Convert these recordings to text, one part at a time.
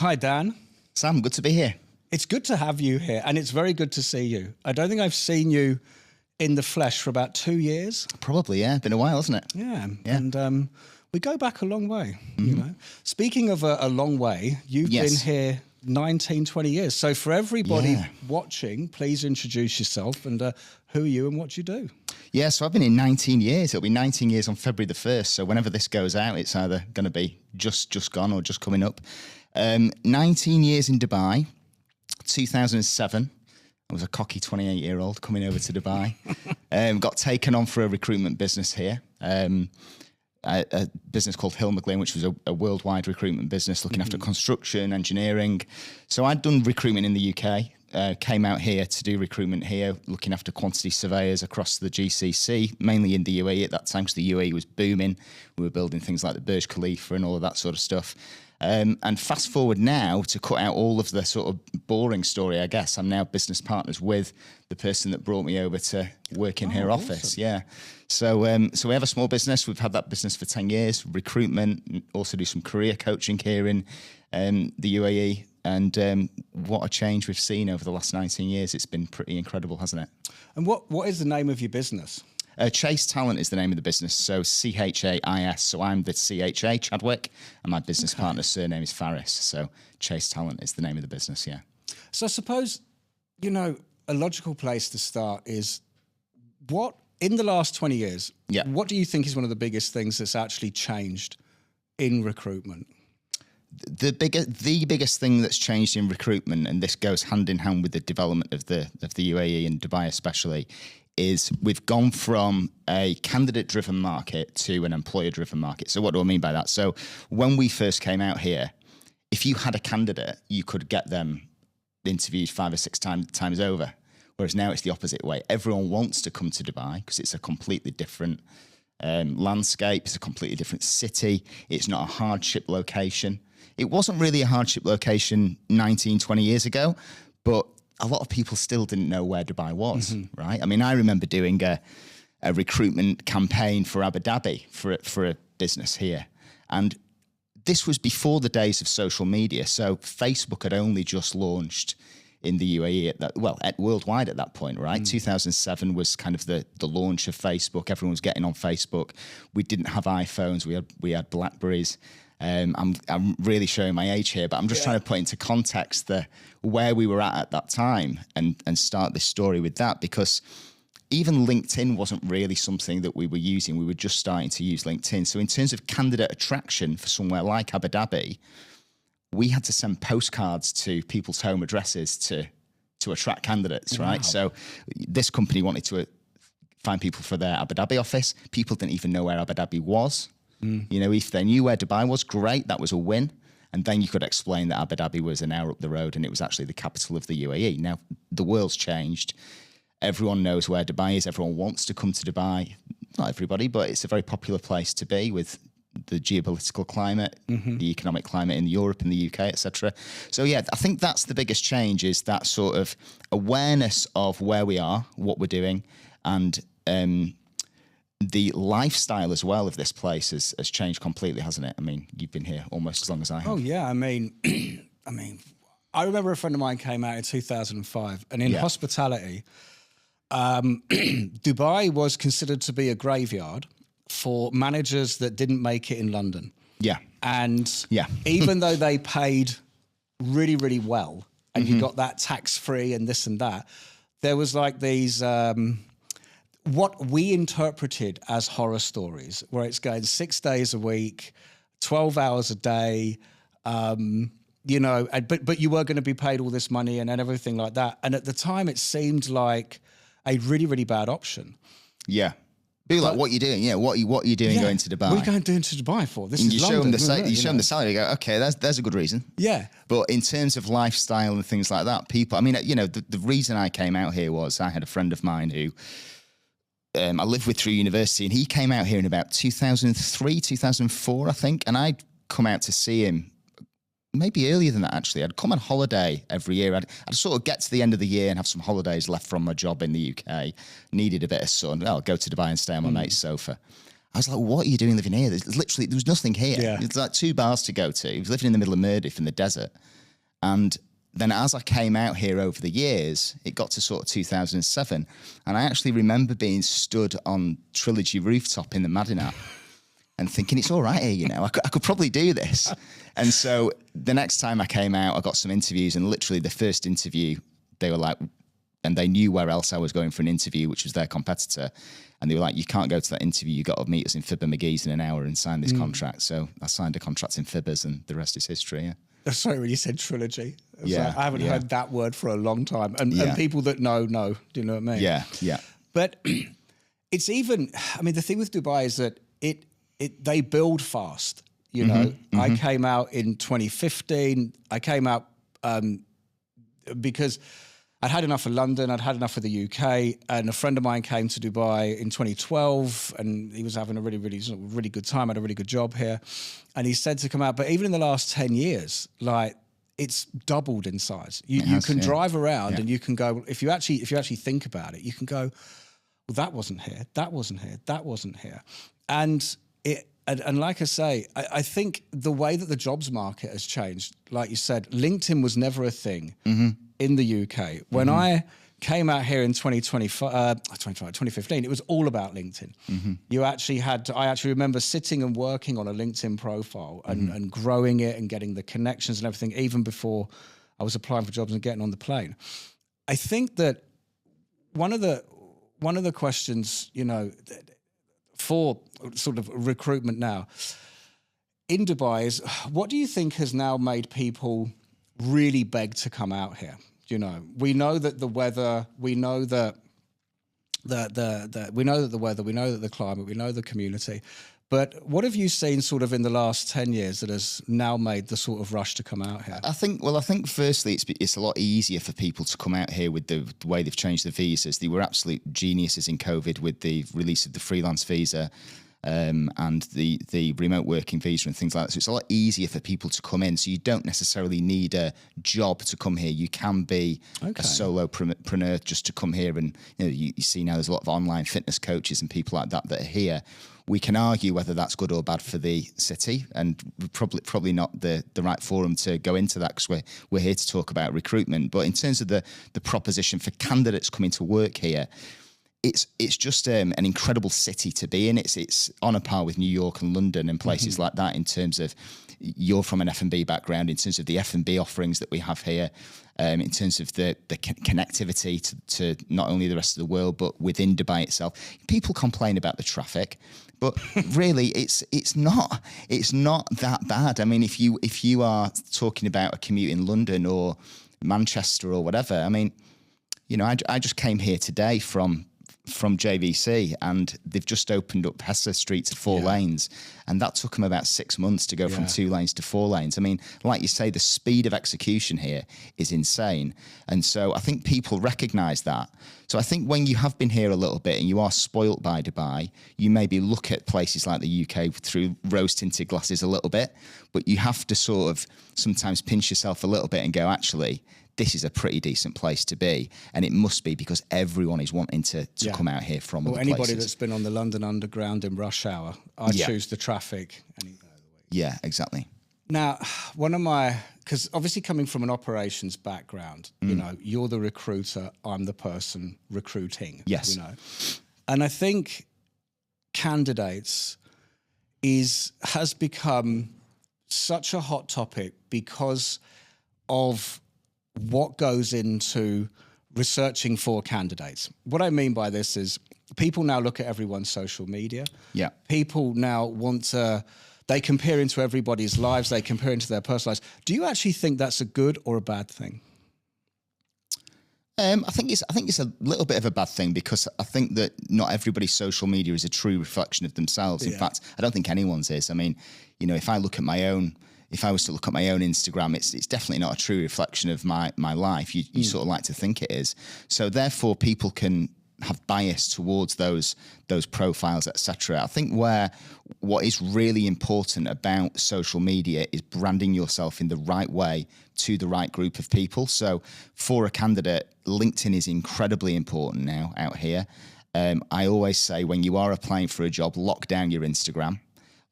Hi, Dan. Sam, good to be here. It's good to have you here, and it's very good to see you. I don't think I've seen you in the flesh for about 2 years. Probably, yeah. Been a while, hasn't it? Yeah. And we go back a long way, you know. Speaking of a long way, you've been here 19, 20 years. So for everybody watching, please introduce yourself and who are you and what you do? Yeah, so I've been in 19 years. It'll be 19 years on February the 1st. So whenever this goes out, it's either going to be just gone or just coming up. 19 years in Dubai, 2007. I was a cocky 28-year-old coming over to Dubai. Got taken on for a recruitment business here. A business called Hill McLean, which was a worldwide recruitment business looking after construction, engineering. So I'd done recruitment in the UK, came out here to do recruitment here, looking after quantity surveyors across the GCC, mainly in the UAE at that time, because the UAE was booming. We were building things like the Burj Khalifa and all of that sort of stuff. And fast forward now, to cut out all of the sort of boring story, I guess, I'm now business partners with the person that brought me over to work in her office. Awesome. Yeah. So we have a small business. We've had that business for 10 years, recruitment, also do some career coaching here in the UAE. And what a change we've seen over the last 19 years. It's been pretty incredible, hasn't it? And what is the name of your business? Chase Talent is the name of the business, so C-H-A-I-S. So I'm the C-H-A, Chadwick, and my business partner's surname is Faris. So Chase Talent is the name of the business, yeah. So I suppose, you know, a logical place to start is what, in the last 20 years, what do you think is one of the biggest things that's actually changed in recruitment? The biggest thing that's changed in recruitment, and this goes hand in hand with the development of the UAE and Dubai especially, is we've gone from a candidate-driven market to an employer-driven market. So what do I mean by that? So when we first came out here, if you had a candidate, you could get them interviewed 5 or 6 times over. Whereas now it's the opposite way. Everyone wants to come to Dubai because it's a completely different landscape. It's a completely different city. It's not a hardship location. It wasn't really a hardship location 19, 20 years ago, but a lot of people still didn't know where Dubai was, right? I mean, I remember doing a recruitment campaign for Abu Dhabi for a business here. And this was before the days of social media. So Facebook had only just launched in the UAE, worldwide at that point, right? 2007 was kind of the launch of Facebook. Everyone was getting on Facebook. We didn't have iPhones. We had Blackberries. I'm really showing my age here, but I'm just trying to put into context where we were at that time and start this story with that, because even LinkedIn wasn't really something that we were using. We were just starting to use LinkedIn. So in terms of candidate attraction for somewhere like Abu Dhabi, we had to send postcards to people's home addresses to attract candidates, right? So this company wanted to find people for their Abu Dhabi office. People didn't even know where Abu Dhabi was. You know, if they knew where Dubai was, great, that was a win. And then you could explain that Abu Dhabi was an hour up the road and it was actually the capital of the UAE. Now, the world's changed. Everyone knows where Dubai is. Everyone wants to come to Dubai. Not everybody, but it's a very popular place to be with the geopolitical climate, the economic climate in Europe and the UK, etc. So, yeah, I think that's the biggest change, is that sort of awareness of where we are, what we're doing, and the lifestyle as well of this place has changed completely, hasn't it? I mean, you've been here almost as long as I have. Oh yeah, I mean, I remember a friend of mine came out in 2005, and in hospitality, Dubai was considered to be a graveyard for managers that didn't make it in London. Yeah, and even though they paid really, really well, and you got that tax-free and this and that, there was like these. What we interpreted as horror stories, where it's going 6 days a week, 12 hours a day, you know, but you were going to be paid all this money and everything like that. And at the time, it seemed like a really, really bad option. Yeah. Be like, what are you doing? Yeah, what are you doing going to Dubai? What are you going to Dubai for? This is London. You show them the salary, you go, okay, there's a good reason. Yeah. But in terms of lifestyle and things like that, people, I mean, you know, the reason I came out here was I had a friend of mine who I lived with through university, and he came out here in about 2003, 2004, I think. And I'd come out to see him maybe earlier than that, actually. I'd come on holiday every year. I'd sort of get to the end of the year and have some holidays left from my job in the UK. Needed a bit of sun. I'll go to Dubai and stay on my mate's sofa. I was like, what are you doing living here? There was nothing here. Yeah. There's like 2 bars to go to. He was living in the middle of Murdiff in the desert. And then as I came out here over the years, it got to sort of 2007. And I actually remember being stood on Trilogy rooftop in the Madinat and thinking, it's all right here, you know, I could probably do this. And so the next time I came out, I got some interviews, and literally the first interview, they were like, and they knew where else I was going for an interview, which was their competitor. And they were like, you can't go to that interview. You got to meet us in Fibber McGee's in an hour and sign this contract. So I signed a contract in Fibbers, and the rest is history. Yeah. Sorry when you said trilogy. Yeah, like, I haven't heard that word for a long time. And people that know. Do you know what I mean? Yeah, yeah. But it's even, I mean, the thing with Dubai is that they build fast. You know, I came out in 2015. I came out because I'd had enough of London, I'd had enough of the UK, and a friend of mine came to Dubai in 2012, and he was having a really good time, had a really good job here, and he said to come out. But even in the last 10 years, like, it's doubled in size. You can drive around and you can go, if you actually think about it, you can go, well, that wasn't here, that wasn't here, that wasn't here. And like I say, I think the way that the jobs market has changed, like you said, LinkedIn was never a thing in the UK. When I came out here in 2015, it was all about LinkedIn. I actually remember sitting and working on a LinkedIn profile and growing it and getting the connections and everything, even before I was applying for jobs and getting on the plane. I think that one of the questions, you know, for sort of recruitment now in Dubai is, what do you think has now made people really beg to come out here? You know, we know that the weather, we know that we know that the weather, we know that the climate, we know the community. But what have you seen sort of in the last 10 years that has now made the sort of rush to come out here? I think firstly, it's a lot easier for people to come out here with the way they've changed the visas. They were absolute geniuses in COVID with the release of the freelance visa and the remote working visa and things like that. So it's a lot easier for people to come in. So you don't necessarily need a job to come here. You can be a solopreneur just to come here. And you see now there's a lot of online fitness coaches and people like that are here. We can argue whether that's good or bad for the city, and probably not the right forum to go into that, because we're here to talk about recruitment. But in terms of the proposition for candidates coming to work here, it's just an incredible city to be in. It's on a par with New York and London and places like that in terms of, you're from an F&B background, in terms of the F&B offerings that we have here, in terms of the connectivity to not only the rest of the world, but within Dubai itself. People complain about the traffic, but really it's not that bad. I mean, if you are talking about a commute in London or Manchester or whatever, I mean, I just came here today from JVC, and they've just opened up Hesse Street to 4 lanes, and that took them about 6 months to go from 2 lanes to 4 lanes. I mean, like you say, the speed of execution here is insane, and so I think people recognise that. So I think when you have been here a little bit and you are spoilt by Dubai, you maybe look at places like the UK through rose-tinted glasses a little bit, but you have to sort of sometimes pinch yourself a little bit and go, actually, this is a pretty decent place to be, and it must be because everyone is wanting to come out here from other anybody places. That's been on the London Underground in rush hour, I choose the traffic any day of the week. Yeah, exactly. Now, because obviously coming from an operations background, you're the recruiter, I'm the person recruiting. Yes. And I think candidates has become such a hot topic because of what goes into researching for candidates. What I mean by this is people now look at everyone's social media. Yeah. People now they compare into everybody's lives, they compare into their personal lives. Do you actually think that's a good or a bad thing? I think it's a little bit of a bad thing, because I think that not everybody's social media is a true reflection of themselves. In fact, I don't think anyone's is. I mean, if I was to look at my own Instagram, it's definitely not a true reflection of my life. You sort of like to think it is. So therefore, people can have bias towards those profiles, etc. I think what is really important about social media is branding yourself in the right way to the right group of people. So for a candidate, LinkedIn is incredibly important now out here. I always say when you are applying for a job, lock down your Instagram,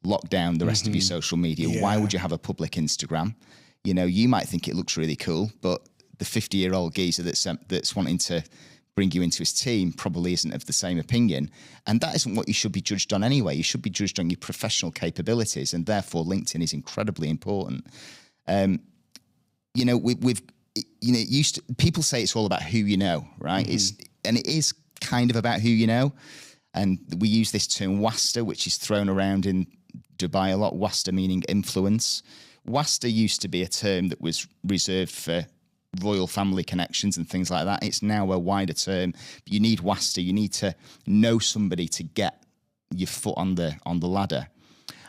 lock down the rest of your social media. Yeah. Why would you have a public Instagram? You know, you might think it looks really cool, but the 50-year-old geezer that's wanting to bring you into his team probably isn't of the same opinion. And that isn't what you should be judged on anyway. You should be judged on your professional capabilities, and therefore LinkedIn is incredibly important. You know, people say it's all about who you know, right? And it is kind of about who you know. And we use this term WASTA, which is thrown around in Dubai a lot. WASTA meaning influence. WASTA used to be a term that was reserved for royal family connections and things like that. It's now a wider term. You need WASTA. You need to know somebody to get your foot on the ladder.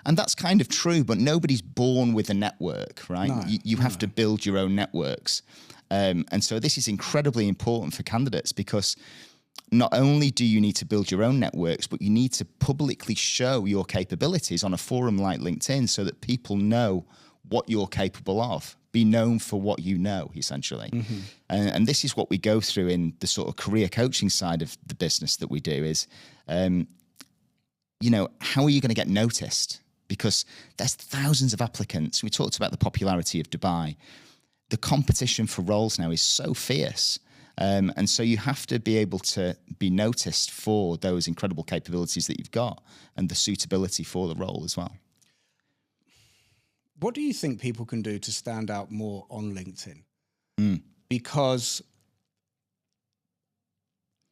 And that's kind of true, but nobody's born with a network, right? No, you have to build your own networks. And so this is incredibly important for candidates, because not only do you need to build your own networks, but you need to publicly show your capabilities on a forum like LinkedIn so that people know what you're capable of. Be known for what you know, essentially. And this is what we go through in the sort of career coaching side of the business that we do is, you know, how are you going to get noticed? Because there's thousands of applicants. We talked about the popularity of Dubai. The competition for roles now is so fierce. And so you have to be able to be noticed for those incredible capabilities that you've got and the suitability for the role as well. What do you think people can do to stand out more on LinkedIn? Because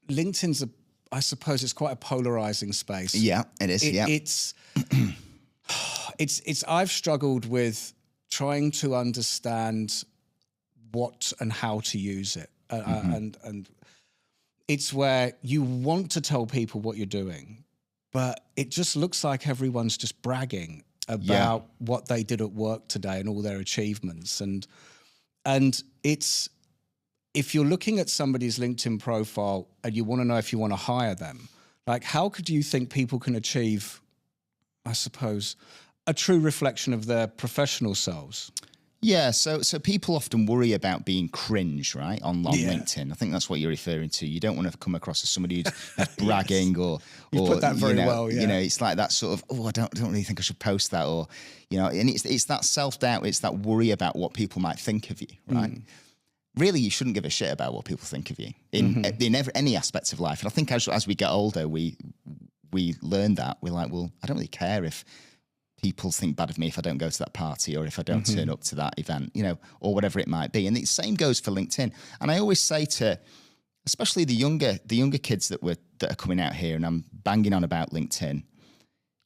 LinkedIn's I suppose it's quite a polarizing space. Yeah, it is. It's I've struggled with trying to understand what and how to use it. And it's where you want to tell people what you're doing, but it just looks like everyone's just bragging about what they did at work today and all their achievements. And it's, if you're looking at somebody's LinkedIn profile and you want to know if you want to hire them, like, how could you think people can achieve, I suppose, a true reflection of their professional selves? Yeah, so people often worry about being cringe, right, on LinkedIn. I think that's what you're referring to. You don't want to come across as somebody who's bragging or you put that very well. Yeah. You know, it's like that sort of, I don't really think I should post that, or you know, and it's that self-doubt, it's that worry about what people might think of you, right? Really, you shouldn't give a shit about what people think of you in any aspects of life. And I think as we get older, we learn that we're like, well, I don't really care if people think bad of me if I don't go to that party or if I don't turn up to that event, you know, or whatever it might be. And the same goes for LinkedIn. And I always say to, especially the younger kids that are coming out here, and I'm banging on about LinkedIn,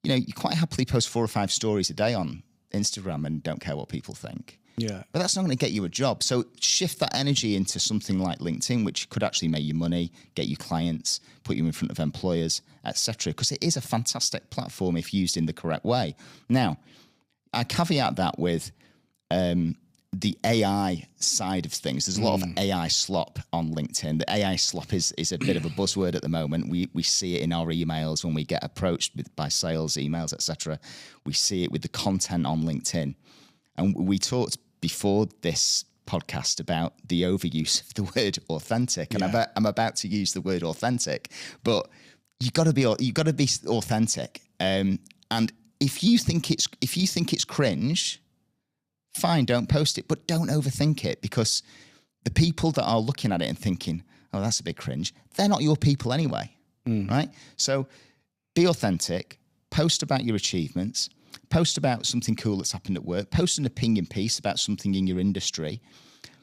you know, you quite happily post 4 or 5 stories a day on Instagram and don't care what people think. Yeah. But that's not going to get you a job. So shift that energy into something like LinkedIn, which could actually make you money, get you clients, put you in front of employers, etc. Because it is a fantastic platform if used in the correct way. Now, I caveat that with the AI side of things. There's a lot of AI slop on LinkedIn. The AI slop is a bit of a buzzword at the moment. We see it in our emails when we get approached by sales emails, etc. We see it with the content on LinkedIn. And we talked before this podcast about the overuse of the word authentic, and I'm about to use the word authentic, but you got to be authentic. And if you think it's cringe, fine, don't post it, but don't overthink it, because the people that are looking at it and thinking, oh, that's a bit cringe, they're not your people anyway, right? So be authentic, post about your achievements. Post about something cool that's happened at work. Post an opinion piece about something in your industry.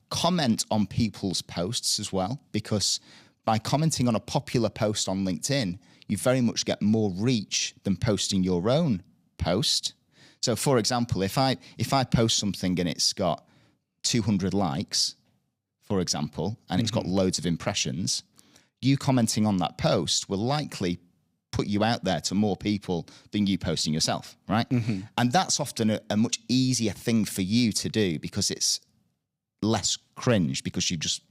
Comment on people's posts as well, because by commenting on a popular post on LinkedIn, you very much get more reach than posting your own post. So, for example, if I post something and it's got 200 likes, for example, and it's got loads of impressions, you commenting on that post will likely put you out there to more people than you posting yourself, right? And that's often a much easier thing for you to do because it's less cringe because you just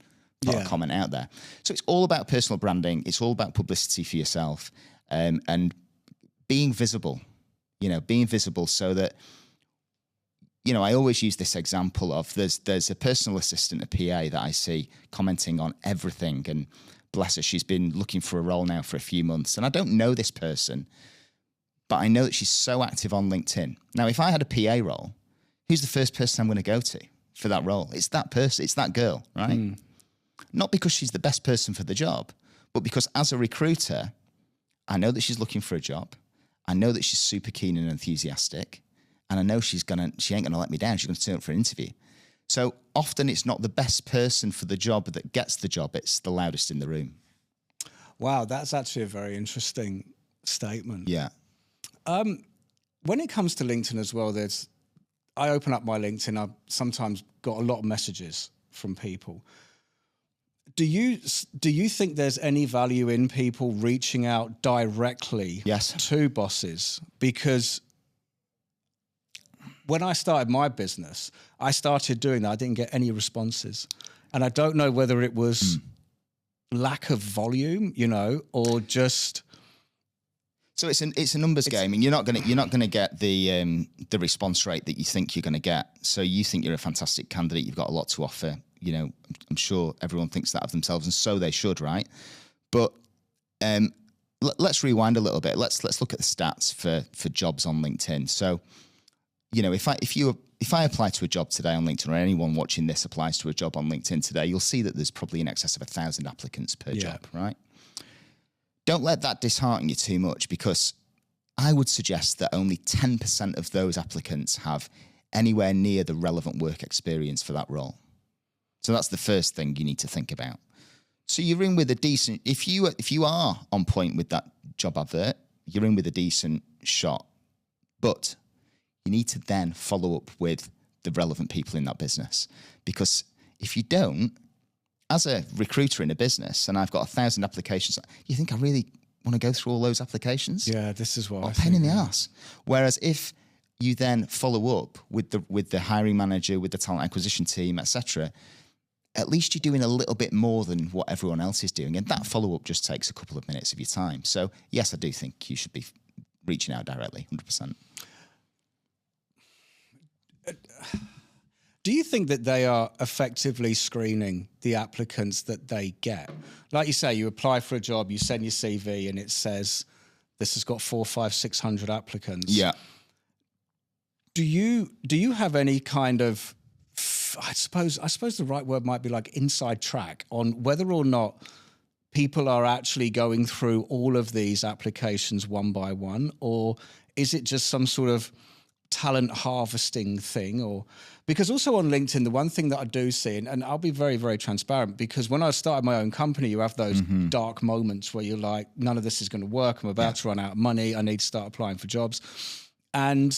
put a comment out there. So it's all about personal branding. It's all about publicity for yourself, and being visible, being visible so that, I always use this example of there's a personal assistant, a PA that I see commenting on everything and bless her, she's been looking for a role now for a few months. And I don't know this person, but I know that she's so active on LinkedIn. Now, if I had a PA role, who's the first person I'm going to go to for that role? It's that person, it's that girl, right? Not because she's the best person for the job, but because as a recruiter, I know that she's looking for a job. I know that she's super keen and enthusiastic. And I know she ain't gonna let me down. She's gonna turn up for an interview. So often it's not the best person for the job that gets the job. It's the loudest in the room. Wow, that's actually a very interesting statement. Yeah. When it comes to LinkedIn as well, I open up my LinkedIn. I've sometimes got a lot of messages from people. Do you think there's any value in people reaching out directly to bosses? Because when I started my business, I started doing that. I didn't get any responses. And I don't know whether it was lack of volume, or just... So it's a numbers game, and you're not gonna get the response rate that you think you're gonna get. So you think you're a fantastic candidate, you've got a lot to offer. I'm sure everyone thinks that of themselves, and so they should, right? But let's rewind a little bit. Let's look at the stats for jobs on LinkedIn. So, if I apply to a job today on LinkedIn, or anyone watching this applies to a job on LinkedIn today, you'll see that there's probably in excess of 1,000 applicants per job, right? Don't let that dishearten you too much, because I would suggest that only 10% of those applicants have anywhere near the relevant work experience for that role. So that's the first thing you need to think about. So you're in with a decent, if you are on point with that job advert, you're in with a decent shot. But you need to then follow up with the relevant people in that business. Because if you don't, as a recruiter in a business, and I've got 1,000 applications, you think I really want to go through all those applications? Yeah, this is what I pain in the ass. Whereas if you then follow up with the hiring manager, with the talent acquisition team, etc., at least you're doing a little bit more than what everyone else is doing. And that follow-up just takes a couple of minutes of your time. So, yes, I do think you should be reaching out directly, 100%. Do you think that they are effectively screening the applicants that they get? Like you say, you apply for a job, you send your CV, and it says this has got 400, 500, 600 applicants. Yeah. Do you have any kind of, I suppose the right word might be like inside track on whether or not people are actually going through all of these applications one by one, or is it just some sort of talent harvesting thing? Or because also on LinkedIn, the one thing that I do see, and I'll be very, very transparent, because when I started my own company, you have those dark moments where you're like, none of this is going to work. I'm about to run out of money. I need to start applying for jobs. And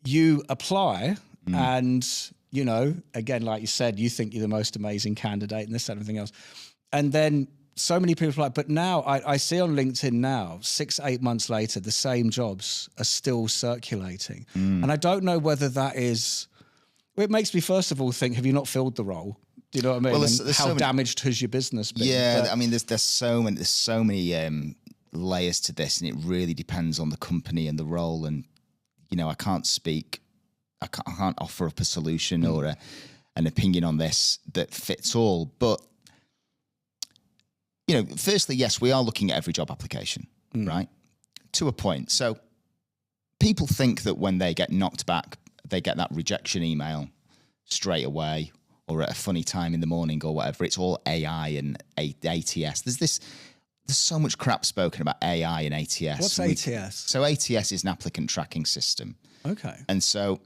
you apply and, again, like you said, you think you're the most amazing candidate and this and everything else. And then so many people are like, but now I see on LinkedIn now, 6-8 months later, the same jobs are still circulating. And I don't know whether that is, it makes me first of all think, have you not filled the role? Do you know what I mean? Well, there's how damaged has your business been? Yeah, I mean, there's so many layers to this, and it really depends on the company and the role. And, I can't offer up a solution or an opinion on this that fits all. But firstly, yes, we are looking at every job application, right? To a point. So people think that when they get knocked back, they get that rejection email straight away or at a funny time in the morning or whatever. It's all AI and ATS. There's so much crap spoken about AI and ATS. What's ATS? So ATS is an applicant tracking system. Okay. And so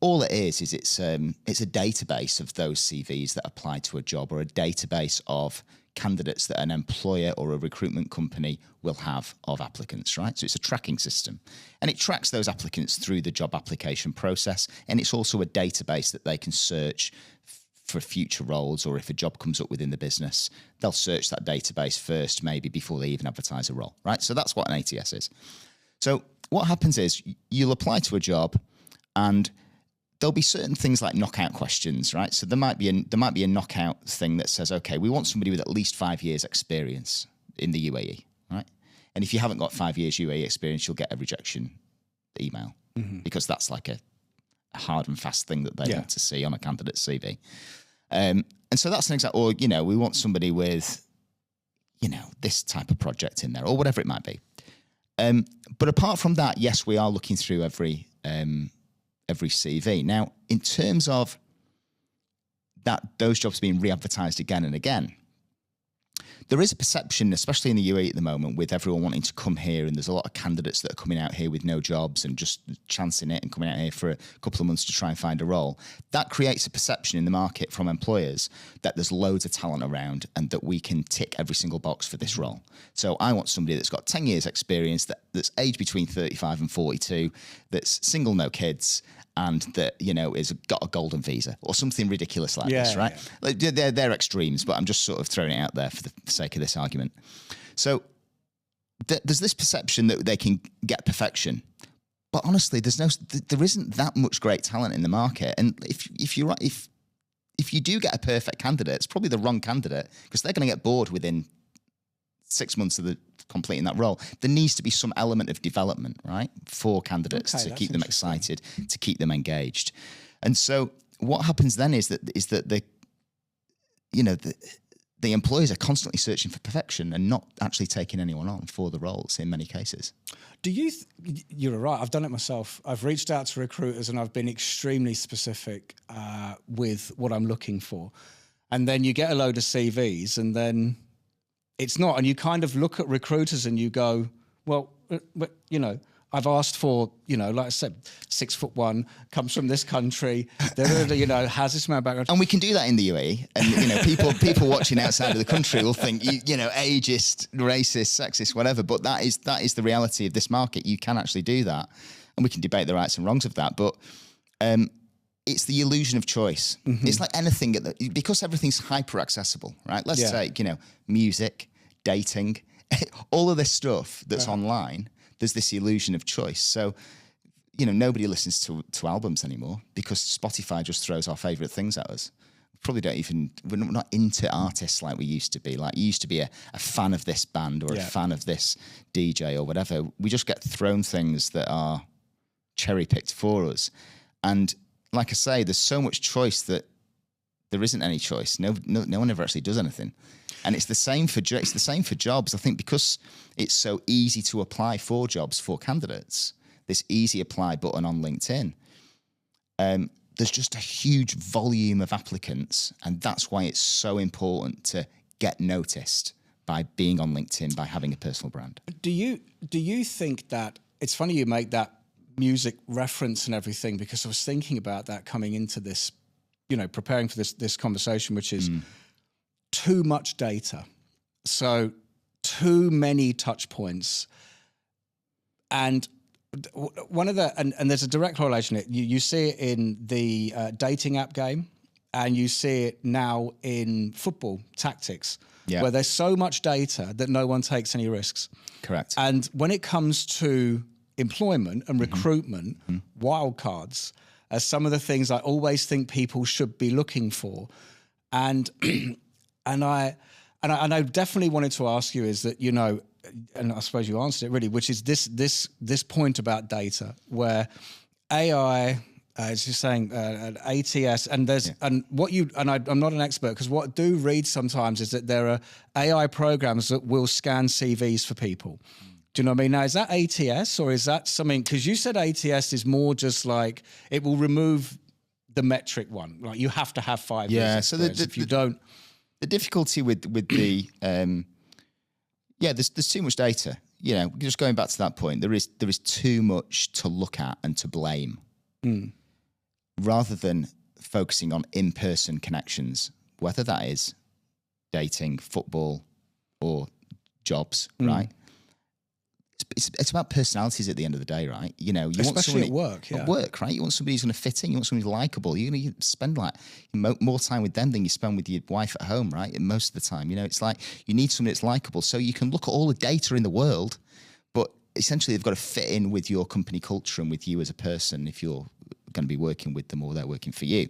all it is it's a database of those CVs that apply to a job, or a database of candidates that an employer or a recruitment company will have of applicants, right? So it's a tracking system, and it tracks those applicants through the job application process. And it's also a database that they can search for future roles, or if a job comes up within the business, they'll search that database first, maybe before they even advertise a role, right? So that's what an ATS is. So what happens is you'll apply to a job, and there'll be certain things like knockout questions, right? So there might be a knockout thing that says, okay, we want somebody with at least 5 years experience in the UAE, right? And if you haven't got 5 years UAE experience, you'll get a rejection email because that's like a hard and fast thing that they want to see on a candidate's CV. And so that's an example. Or, we want somebody with this type of project in there or whatever it might be. But apart from that, yes, we are looking through every CV. Now, in terms of those jobs being re-advertised again and again, there is a perception, especially in the UAE at the moment, with everyone wanting to come here, and there's a lot of candidates that are coming out here with no jobs and just chancing it and coming out here for a couple of months to try and find a role. That creates a perception in the market from employers that there's loads of talent around and that we can tick every single box for this role. So I want somebody that's got 10 years experience, that's aged between 35 and 42, that's single, no kids, and that, is got a golden visa or something ridiculous like this, right? Yeah. Like, they're extremes, but I'm just sort of throwing it out there for the sake of this argument. So there's this perception that they can get perfection, but honestly, there isn't that much great talent in the market. And if you do get a perfect candidate, it's probably the wrong candidate, because they're going to get bored within 6 months of completing that role. There needs to be some element of development, right, for candidates to keep them excited, to keep them engaged. And so what happens then is that the employers are constantly searching for perfection and not actually taking anyone on for the roles in many cases. Do you? You're right. I've done it myself. I've reached out to recruiters and I've been extremely specific with what I'm looking for, and then you get a load of CVs, and then it's not, and you kind of look at recruiters and you go, well, I've asked for, like I said, 6'1", comes from this country, has this amount of background. And we can do that in the UAE. And, people watching outside of the country will think, ageist, racist, sexist, whatever. But that is the reality of this market. You can actually do that. And we can debate the rights and wrongs of that. But it's the illusion of choice. Mm-hmm. It's like anything, because everything's hyper accessible, right? Let's take, music, dating, all of this stuff that's online. There's this illusion of choice. So, nobody listens to albums anymore because Spotify just throws our favorite things at us. Probably we're not into artists like we used to be. Like, you used to be a fan of this band or a fan of this DJ or whatever. We just get thrown things that are cherry picked for us. And like I say, there's so much choice that there isn't any choice. No one ever actually does anything. And it's the same for jobs. I think because it's so easy to apply for jobs for candidates, this easy apply button on LinkedIn, there's just a huge volume of applicants, and that's why it's so important to get noticed by being on LinkedIn, by having a personal brand. Do you think that it's funny you make that music reference and everything, because I was thinking about that coming into this, preparing for this conversation, which is too much data, so too many touch points, and one of the and there's a direct correlation. You see it in the dating app game, and you see it now in football tactics, where there's so much data that no one takes any risks. Correct. And when it comes to employment and recruitment, wildcards are some of the things I always think people should be looking for, and I definitely wanted to ask you is that, and I suppose you answered it really, which is this point about data, where AI is just saying ATS, and I'm not an expert, because what I do read sometimes is that there are AI programs that will scan CVs for people. Do you know what I mean? Now, is that ATS, or is that something, because you said ATS is more just like it will remove the metric one, like you have to have 5 years. Yeah, so if you don't. The difficulty with the there's too much data. Just going back to that point, there is too much to look at and to blame, rather than focusing on in-person connections, whether that is dating, football, or jobs, right? It's about personalities at the end of the day, right? You especially want at work, At work, right? You want somebody who's going to fit in. You want somebody likable. You're going to spend more time with them than you spend with your wife at home, right? And most of the time, it's like you need somebody that's likable. So you can look at all the data in the world, but essentially they've got to fit in with your company culture and with you as a person if you're going to be working with them or they're working for you.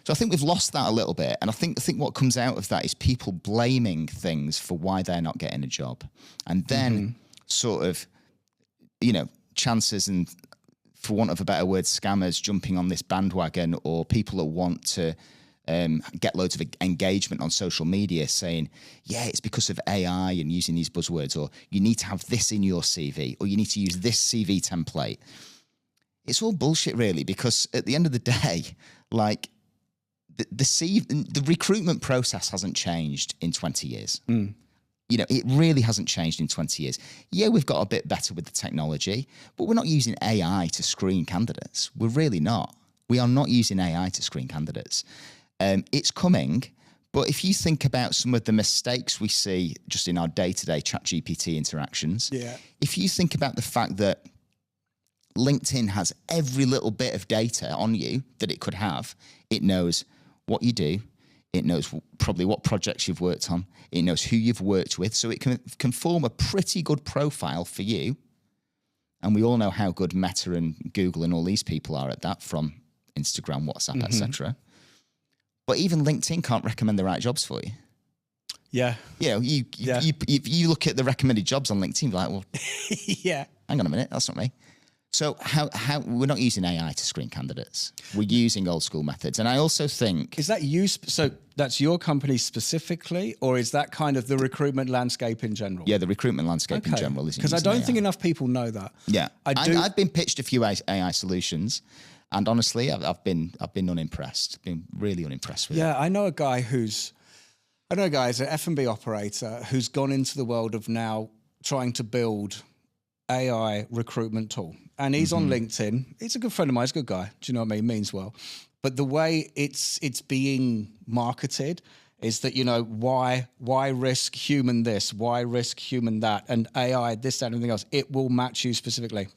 So I think we've lost that a little bit. And I think what comes out of that is people blaming things for why they're not getting a job. And then sort of, chances and, for want of a better word, scammers jumping on this bandwagon, or people that want to get loads of engagement on social media saying, yeah, it's because of AI and using these buzzwords, or you need to have this in your CV, or you need to use this CV template. It's all bullshit, really, because at the end of the day, like the recruitment process hasn't changed in 20 years. You know, it really hasn't changed in 20 years. Yeah, we've got a bit better with the technology, but we're not using AI to screen candidates. We're really not. We are not using AI to screen candidates. It's coming, but if you think about some of the mistakes we see just in our day-to-day ChatGPT interactions, if you think about the fact that LinkedIn has every little bit of data on you that it could have, it knows what you do, it knows probably what projects you've worked on, it knows who you've worked with, so it can form a pretty good profile for you. And we all know how good Meta and Google and all these people are at that, from Instagram, WhatsApp, etc. But even LinkedIn can't recommend the right jobs for you. Yeah. You know, you look at the recommended jobs on LinkedIn, you're like, well, hang on a minute, that's not me. So how we're not using AI to screen candidates. We're using old school methods. And I also think... Is that you? So that's your company specifically, or is that kind of the recruitment landscape in general? Yeah, the recruitment landscape in general. Because I don't think enough people know that. Yeah. I've been pitched a few AI solutions, and honestly, I've been unimpressed. Been really unimpressed with it. Yeah, I know a guy who's an F&B operator who's gone into the world of now trying to build AI recruitment tool. And he's on LinkedIn. He's a good friend of mine. He's a good guy. Do you know what I mean? Means well. But the way it's being marketed is that, you know, why risk human this? Why risk human that? And AI, this, that, and everything else. It will match you specifically.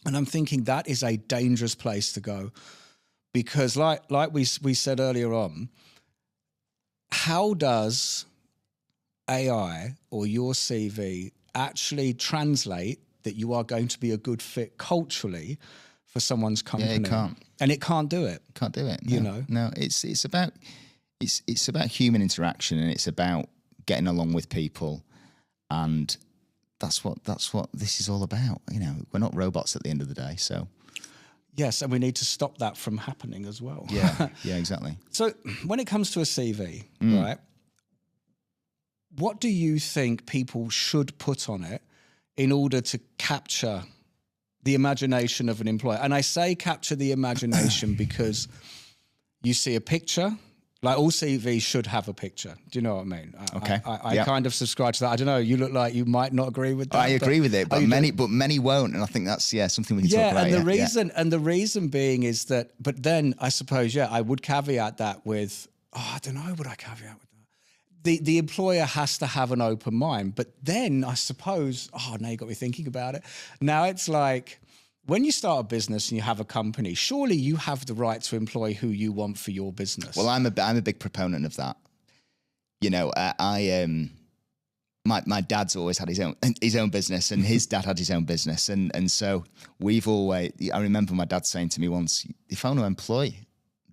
And I'm thinking that is a dangerous place to go. Because like we said earlier on, how does AI or your CV actually translate that you are going to be a good fit culturally for someone's company? Yeah, it can't. And it can't do it. Can't do it. No, you know? No, it's about human interaction, and it's about getting along with people, and that's what this is all about. You know, we're not robots at the end of the day, so. Yes, and we need to stop that from happening as well. Yeah, yeah, exactly. So when it comes to a CV, right, what do you think people should put on it in order to capture the imagination of an employer? And I say capture the imagination because you see a picture. Like, all CVs should have a picture. Do you know what I mean? Okay. I kind of subscribe to that. I don't know. You look like you might not agree with that. I agree with it, but many won't. And I think that's something we can talk about. And the reason being is that, but then I suppose, I would caveat that with, I don't know, would I caveat with that? The employer has to have an open mind. But then I suppose, now you got me thinking about it. Now it's like, when you start a business and you have a company, surely you have the right to employ who you want for your business. Well, I'm a big proponent of that. You know, my dad's always had his own business, and his dad had his own business, and so we've always. I remember my dad saying to me once, "If I want to employ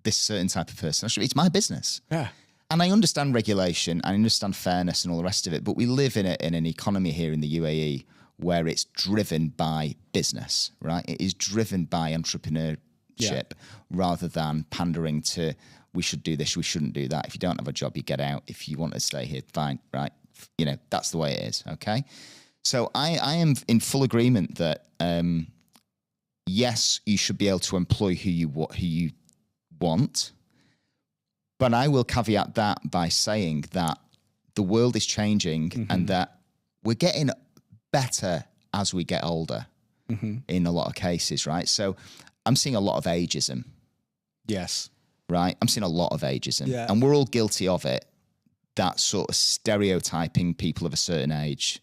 this certain type of person, it's my business." Yeah. And I understand regulation, I understand fairness, and all the rest of it, but we live in an economy here in the UAE where it's driven by business, right? It is driven by entrepreneurship rather than pandering to, we should do this, we shouldn't do that. If you don't have a job, you get out. If you want to stay here, fine, right? You know, that's the way it is, okay? So I am in full agreement that, yes, you should be able to employ who you want, but I will caveat that by saying that the world is changing and that we're getting better as we get older in a lot of cases, right? So I'm seeing a lot of ageism. Yes. Right? I'm seeing a lot of ageism. Yeah. And we're all guilty of it. That sort of stereotyping people of a certain age.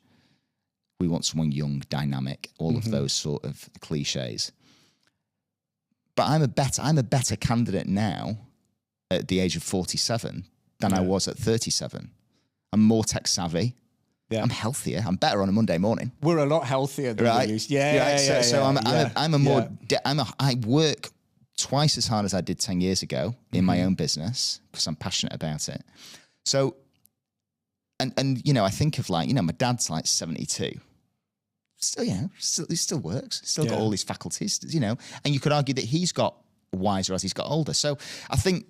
We want someone young, dynamic, all of those sort of cliches. But I'm a better candidate now at the age of 47 than I was at 37. I'm more tech savvy. Yeah. I'm healthier. I'm better on a Monday morning. We're a lot healthier than we used. I work twice as hard as I did 10 years ago in my own business because I'm passionate about it. So, and you know, I think of like, you know, my dad's like 72. Still, you know, he still works. Still got all his faculties, you know. And you could argue that he's got wiser as he's got older. So I think,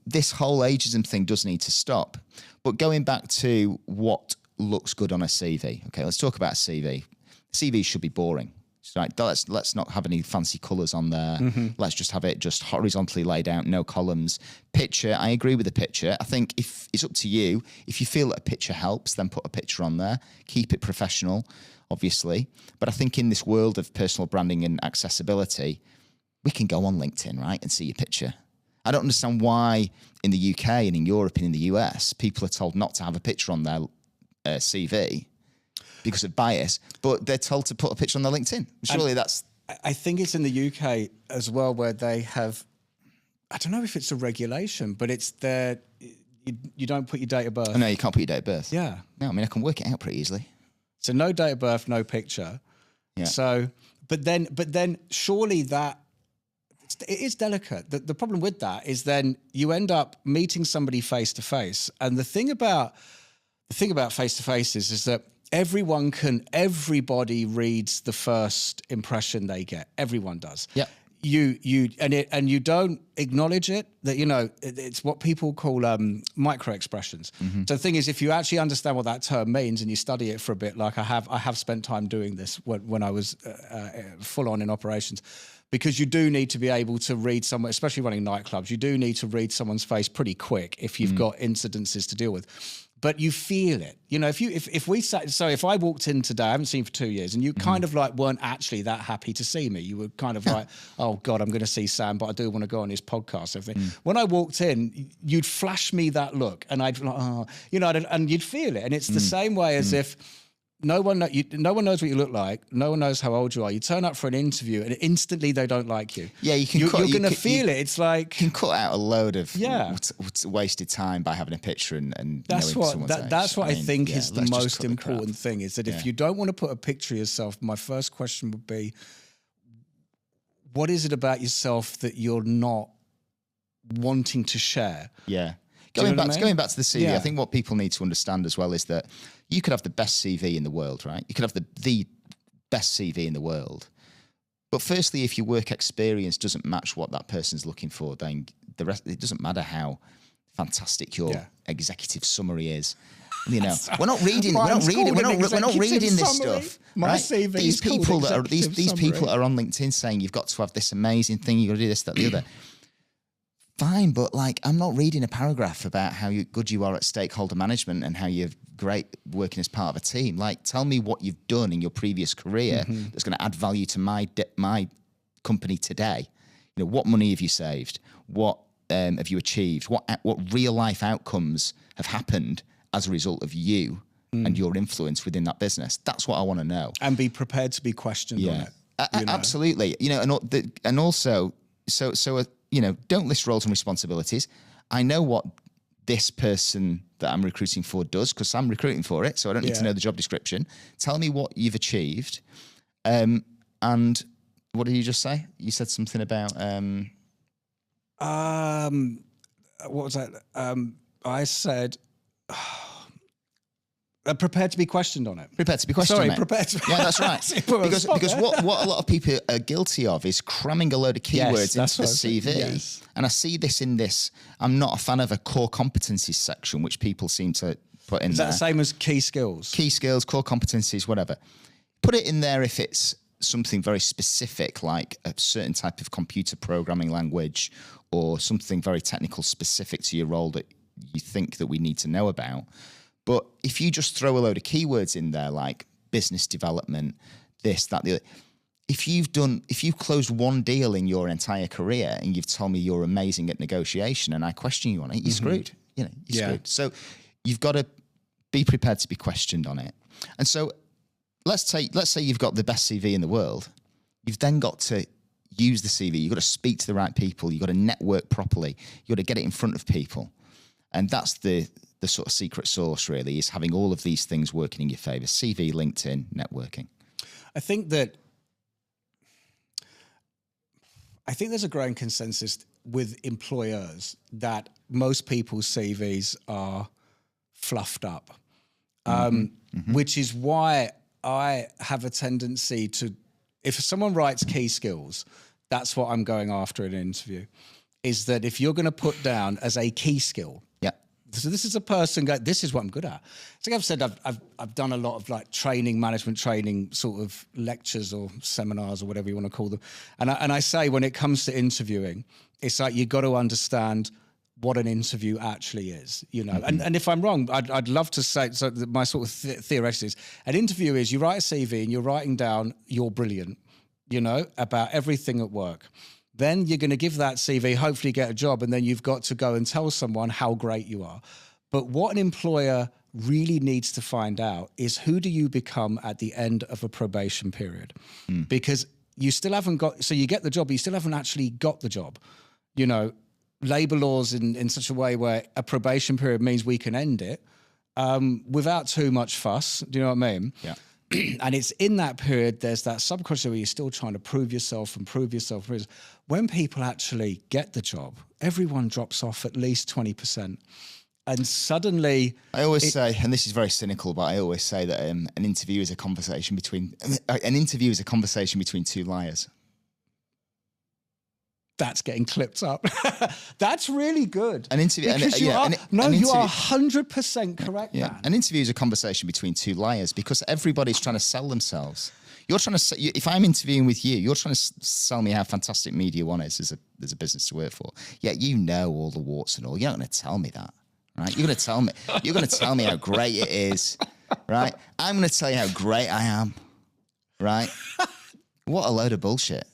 this whole ageism thing does need to stop. But going back to what looks good on a CV. Okay, let's talk about a CV. CV should be boring. Right? Let's not have any fancy colours on there. Let's just have it just horizontally laid out, no columns. Picture, I agree with the picture. I think if it's up to you, if you feel that a picture helps, then put a picture on there. Keep it professional, obviously. But I think in this world of personal branding and accessibility, we can go on LinkedIn, right, and see your picture. I don't understand why in the UK and in Europe and in the US, people are told not to have a picture on their CV because of bias, but they're told to put a picture on their LinkedIn. Surely that's... I think it's in the UK as well where they have, I don't know if it's a regulation, but it's there, you don't put your date of birth. Oh, no, you can't put your date of birth. Yeah. No, I mean, I can work it out pretty easily. So no date of birth, no picture. Yeah. So, but then surely that, it is delicate. The problem with that is then you end up meeting somebody face to face. And the thing about face to faces is that everybody reads the first impression they get. Everyone does. Yeah. You don't acknowledge it, that, it's what people call micro expressions. So the thing is, if you actually understand what that term means and you study it for a bit, like I have spent time doing this when I was full on in operations, because you do need to be able to read someone, especially running nightclubs, you do need to read someone's face pretty quick if you've got incidences to deal with. But you feel it, if I walked in today, I haven't seen for 2 years, and you kind of like weren't actually that happy to see me. You were kind of like, oh God, I'm going to see Sam, but I do want to go on his podcast. Everything. When I walked in, you'd flash me that look, and I'd like, and you'd feel it. And it's the same way as if no one knows what you look like. No one knows how old you are. You turn up for an interview, and instantly they don't like you. Yeah, you're going to feel it. It's like you can cut out a load of wasted time by having a picture and that's knowing what someone's age. That's what I think is the most the important thing. Is that if you don't want to put a picture of yourself, my first question would be, what is it about yourself that you're not wanting to share? Yeah. Going back to the CV, I think what people need to understand as well is that you could have the best CV in the world, right? You could have the best CV in the world. But firstly, if your work experience doesn't match what that person's looking for, then the rest, it doesn't matter how fantastic your executive summary is. We're not reading this stuff. My right? CV these people that are on LinkedIn saying you've got to have this amazing thing, you've got to do this, that, the other. Fine, but I'm not reading a paragraph about how good you are at stakeholder management and how you're great working as part of a team. Tell me what you've done in your previous career that's going to add value to my company today. What money have you saved? What have you achieved? What real life outcomes have happened as a result of you and your influence within that business? That's what I want to know. And be prepared to be questioned on it. Absolutely. And also, don't list roles and responsibilities. I know what this person that I'm recruiting for does because I'm recruiting for it, so I don't need to know the job description. Tell me what you've achieved. And what did you just say? You said something about... what was that? I said... prepared to be questioned on it. Prepared to be questioned on it. Prepared to be... Yeah, that's right. because what a lot of people are guilty of is cramming a load of keywords into the CV. Yes. And I see this in this. I'm not a fan of a core competencies section, which people seem to put in there. Is that the same as key skills? Key skills, core competencies, whatever. Put it in there if it's something very specific, like a certain type of computer programming language or something very technical specific to your role that you think that we need to know about. But if you just throw a load of keywords in there, like business development, this, that, the other, if you've closed one deal in your entire career and you've told me you're amazing at negotiation and I question you on it, you're screwed. You're screwed. So you've got to be prepared to be questioned on it. And so let's say you've got the best CV in the world. You've then got to use the CV. You've got to speak to the right people. You've got to network properly. You've got to get it in front of people. And that's the sort of secret sauce, really, is having all of these things working in your favor. CV, LinkedIn, networking. I think there's a growing consensus with employers that most people's CVs are fluffed up, which is why I have a tendency to, if someone writes key skills, That's what I'm going after in an interview, is that if you're going to put down as a key skill, so this is a person going, this is what I'm good at. So like I've said, I've done a lot of like management training sort of lectures or seminars or whatever you want to call them. And I say when it comes to interviewing, it's like you've got to understand what an interview actually is, you know. And if I'm wrong, I'd love to say, so my sort of theoretic is, an interview is you write a CV and you're writing down you're brilliant, you know, about everything at work. Then you're going to give that CV, hopefully get a job, and then you've got to go and tell someone how great you are. But what an employer really needs to find out is who do you become at the end of a probation period? Because you still haven't got, so you get the job, but you still haven't actually got the job. You know, labour laws in such a way where a probation period means we can end it without too much fuss. Do you know what I mean? Yeah. And it's in that period, there's that subconscious where you're still trying to prove yourself. When people actually get the job, everyone drops off at least 20%. And suddenly... I always say, and this is very cynical, but I always say that an interview is a conversation between two liars. That's getting clipped up. That's really good. An interview, you are 100% correct, man. An interview is a conversation between two liars because everybody's trying to sell themselves. You're trying to. If I'm interviewing with you, you're trying to sell me how fantastic Media One is as a business to work for. Yet you know all the warts and all. You're not going to tell me that, right? You're going to tell me. You're going to tell me how great it is, right? I'm going to tell you how great I am, right? What a load of bullshit.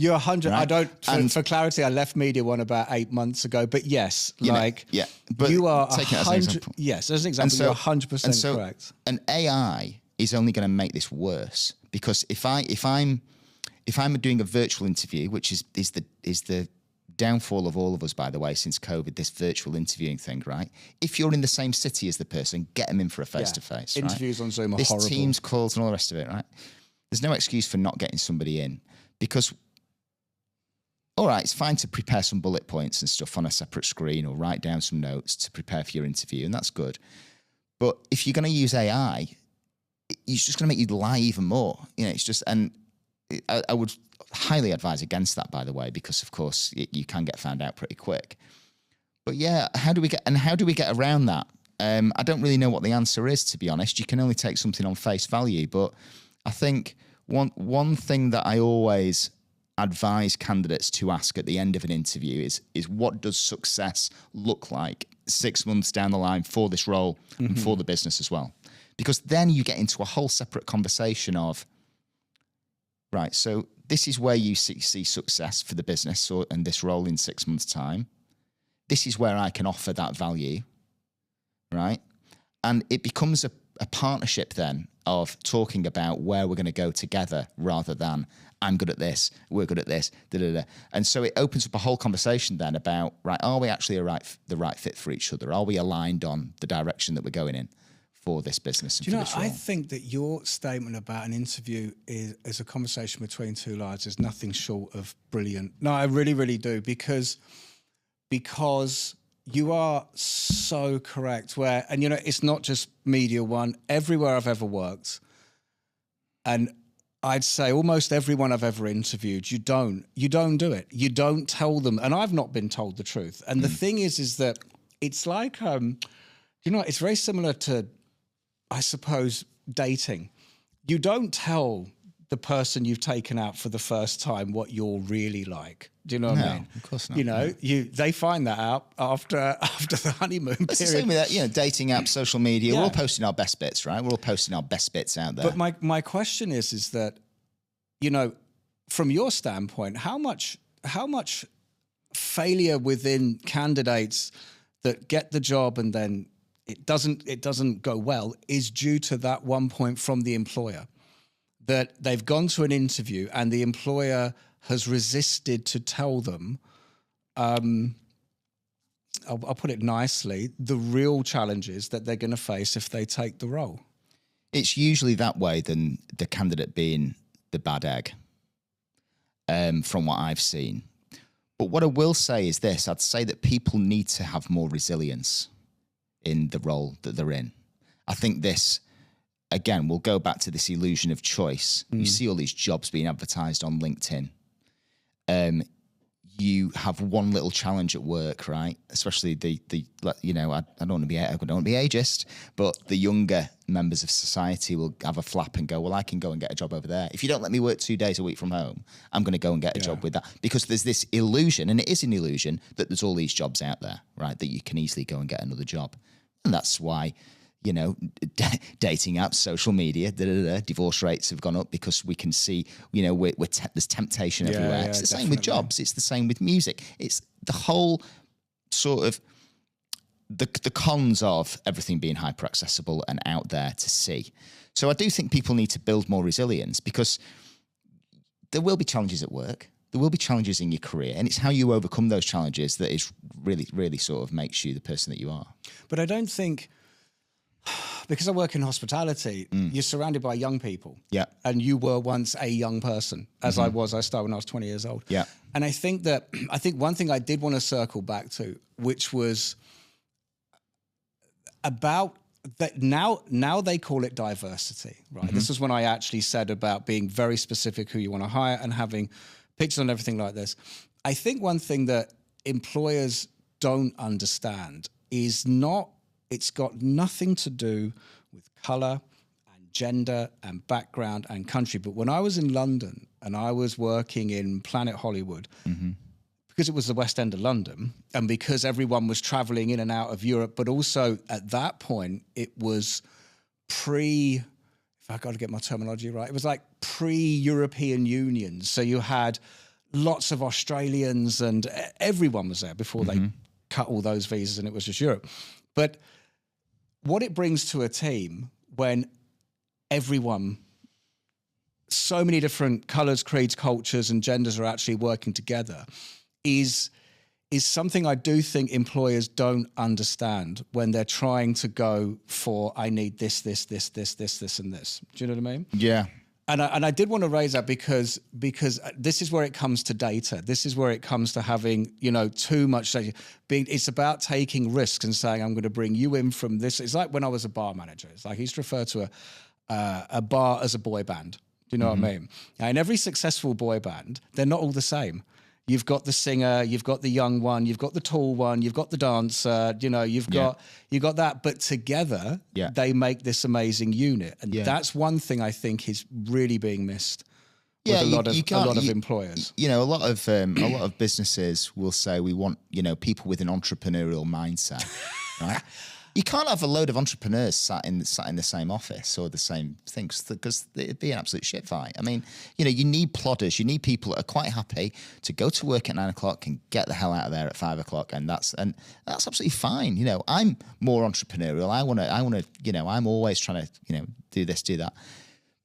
You're 100. Right? I don't. For clarity, I left Media One about 8 months ago. But yes, but you are 100. Yes, as an example, you're 100% correct. And AI is only going to make this worse because if I'm doing a virtual interview, which is the downfall of all of us, by the way, since COVID, this virtual interviewing thing, right? If you're in the same city as the person, get them in for a face-to-face. Interviews on Zoom are this horrible. Teams calls and all the rest of it, right? There's no excuse for not getting somebody in because. All right, it's fine to prepare some bullet points and stuff on a separate screen or write down some notes to prepare for your interview, and that's good. But if you're going to use AI, it's just going to make you lie even more. You know, it's just, and I would highly advise against that, by the way, because of course you can get found out pretty quick. But yeah, how do we get around that? I don't really know what the answer is, to be honest. You can only take something on face value, but I think one thing that I always advise candidates to ask at the end of an interview is what does success look like 6 months down the line for this role and for the business as well? Because then you get into a whole separate conversation of, right, so this is where you see success for the business and this role in 6 months' time. This is where I can offer that value, right? And it becomes a partnership then of talking about where we're going to go together rather than I'm good at this, we're good at this, da-da-da. And so it opens up a whole conversation then about, right, are we actually the right fit for each other? Are we aligned on the direction that we're going in for this business and for this role? I think that your statement about an interview is a conversation between two liars is nothing short of brilliant. No, I really, really do, because you are so correct where, and you know, it's not just Media One, everywhere I've ever worked, and I'd say almost everyone I've ever interviewed, you don't do it. You don't tell them. And I've not been told the truth. And the thing is that it's like, it's very similar to, I suppose, dating. You don't tell the person you've taken out for the first time what you're really like. Do you know what I mean? Of course not. You know, they find that out after the honeymoon period. It's the same with that, you know, dating apps, social media. Yeah. We're all posting our best bits, right? We're all posting our best bits out there. But my question is that, you know, from your standpoint, how much failure within candidates that get the job and then it doesn't go well is due to that one point from the employer, that they've gone to an interview and the employer has resisted to tell them, I'll put it nicely, the real challenges that they're going to face if they take the role. It's usually that way than the candidate being the bad egg, from what I've seen. But what I will say is this, I'd say that people need to have more resilience in the role that they're in. I think this, again, we'll go back to this illusion of choice. You see all these jobs being advertised on LinkedIn. you have one little challenge at work, right? Especially the you know, I don't want to be ageist, but the younger members of society will have a flap and go, well, I can go and get a job over there. If you don't let me work 2 days a week from home, I'm going to go and get a job with that. Because there's this illusion, and it is an illusion, that there's all these jobs out there, right? That you can easily go and get another job. And that's why, you know, dating apps, social media, divorce rates have gone up, because we can see, you know, there's temptation everywhere. It's the same with jobs. It's the same with music. It's the whole sort of the cons of everything being hyper accessible and out there to see. So I do think people need to build more resilience, because there will be challenges at work. There will be challenges in your career, and it's how you overcome those challenges that is really, really sort of makes you the person that you are. But I don't think, because I work in hospitality, you're surrounded by young people. Yeah. And you were once a young person, as I started when I was 20 years old. Yeah. And I think one thing I did want to circle back to, which was about that now they call it diversity, right? This is when I actually said about being very specific who you want to hire and having pictures on everything like this. I think one thing that employers don't understand is it's got nothing to do with colour and gender and background and country. But when I was in London and I was working in Planet Hollywood, because it was the West End of London and because everyone was travelling in and out of Europe, but also at that point, it was if I got to get my terminology right, it was like pre-European Union. So you had lots of Australians and everyone was there before they cut all those visas and it was just Europe. But what it brings to a team when everyone, so many different colours, creeds, cultures and genders are actually working together is something I do think employers don't understand when they're trying to go for, I need this, and this. Do you know what I mean? Yeah. And I did want to raise that because this is where it comes to data. This is where it comes to having, you know, too much data. It's about taking risks and saying, I'm going to bring you in from this. It's like when I was a bar manager. It's like I used to refer to a bar as a boy band. Do you know what I mean? And every successful boy band, they're not all the same. You've got the singer, you've got the young one, you've got the tall one, you've got the dancer, you know, you've got that. But together, they make this amazing unit. And that's one thing I think is really being missed with a lot of employers. You know, a lot of businesses will say we want, you know, people with an entrepreneurial mindset, right? You can't have a load of entrepreneurs sat in the same office or the same things, because it'd be an absolute shit fight. I mean, you know, you need plodders. You need people that are quite happy to go to work at 9 o'clock and get the hell out of there at 5 o'clock, and that's absolutely fine. You know, I'm more entrepreneurial. I want to. You know, I'm always trying to, you know, do this, do that.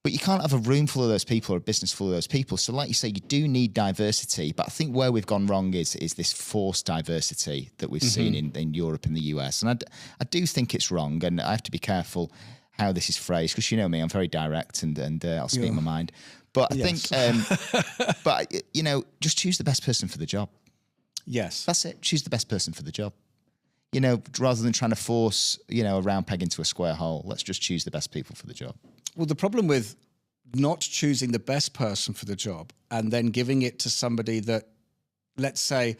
But you can't have a room full of those people or a business full of those people. So like you say, you do need diversity. But I think where we've gone wrong is this forced diversity that we've seen in Europe and the US. And I do think it's wrong. And I have to be careful how this is phrased, because you know me, I'm very direct and I'll speak my mind. But I think, but you know, just choose the best person for the job. Yes. That's it. Choose the best person for the job. You know, rather than trying to force, you know, a round peg into a square hole, let's just choose the best people for the job. Well, the problem with not choosing the best person for the job and then giving it to somebody that, let's say,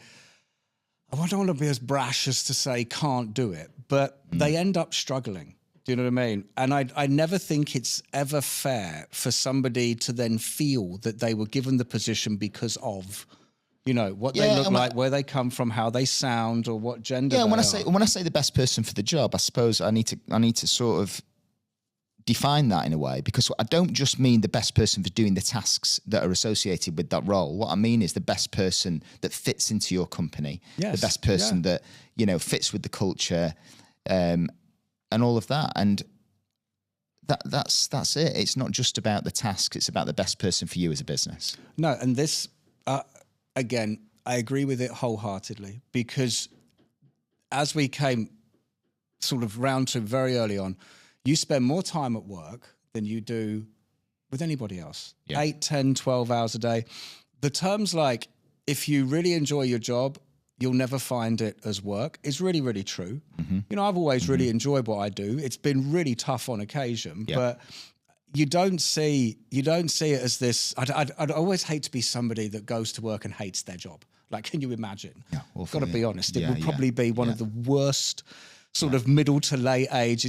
I don't want to be as brash as to say can't do it, but they end up struggling. Do you know what I mean? And I never think it's ever fair for somebody to then feel that they were given the position because of, you know, what they look like, where they come from, how they sound, or what gender they are. When I say the best person for the job, I suppose I need to sort of define that in a way, because I don't just mean the best person for doing the tasks that are associated with that role. What I mean is the best person that fits into your company, the best person that, you know, fits with the culture, and all of that. And that's it. It's not just about the tasks. It's about the best person for you as a business. No, and this, again, I agree with it wholeheartedly, because as we came sort of round to very early on, you spend more time at work than you do with anybody else. 8, 10, 12 hours a day. The terms like, if you really enjoy your job, you'll never find it as work is really, really true. You know, I've always really enjoyed what I do. It's been really tough on occasion, but you don't see it as this. I'd always hate to be somebody that goes to work and hates their job. Like, can you imagine? Yeah, I've got to be honest. It would probably be one of the worst sort of middle to late age.